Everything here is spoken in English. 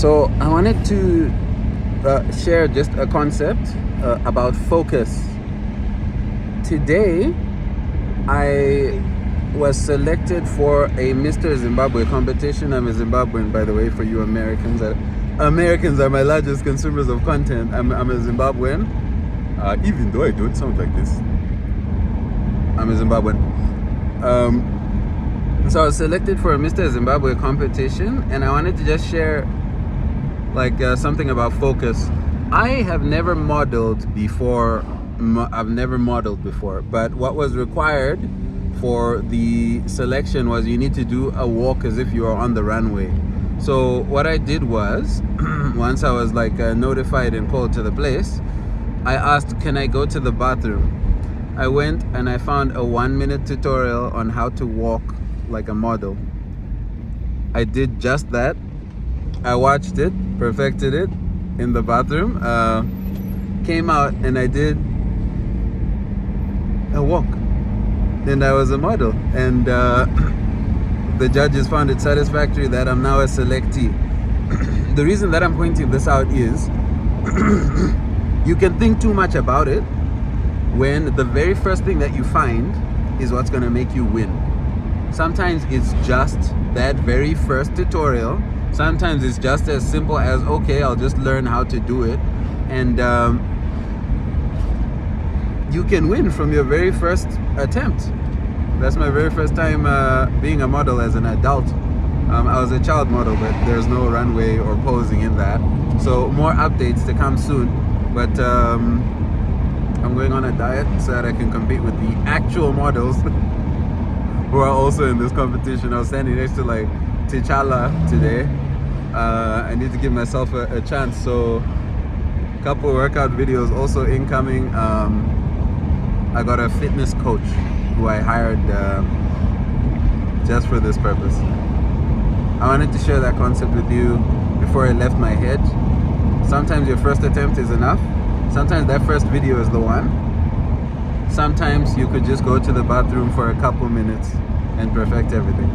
So I wanted to share just a concept about focus. Today, I was selected for a Mr. Zimbabwe competition. I'm a Zimbabwean, by the way, for you Americans. Americans are my largest consumers of content. I'm a Zimbabwean, even though I don't sound like this. I'm a Zimbabwean. So I was selected for a Mr. Zimbabwe competition, and I wanted to just share something about focus. I have never modeled before. But what was required for the selection was you need to do a walk as if you are on the runway. So what I did was, once I was notified and called to the place, I asked, can I go to the bathroom? I went and I found a 1-minute tutorial on how to walk like a model. I did just that. I watched it, perfected it in the bathroom, came out and I did a walk. And I was a model. And the judges found it satisfactory that I'm now a selectee. The reason that I'm pointing this out is you can think too much about it when the very first thing that you find is what's going to make you win. Sometimes it's just that very first tutorial. Sometimes it's just as simple as, okay, I'll just learn how to do it. And you can win from your very first attempt. That's my very first time being a model as an adult. I was a child model, but there's no runway or posing in that. So more updates to come soon. But I'm going on a diet so that I can compete with the actual models who are also in this competition. I was standing next to T'Challa today. I need to give myself a chance. So a couple workout videos also incoming. I got a fitness coach who I hired just for this purpose. I wanted to share that concept with you before I left my head. Sometimes your first attempt is enough. Sometimes that first video is the one. Sometimes you could just go to the bathroom for a couple minutes and perfect everything.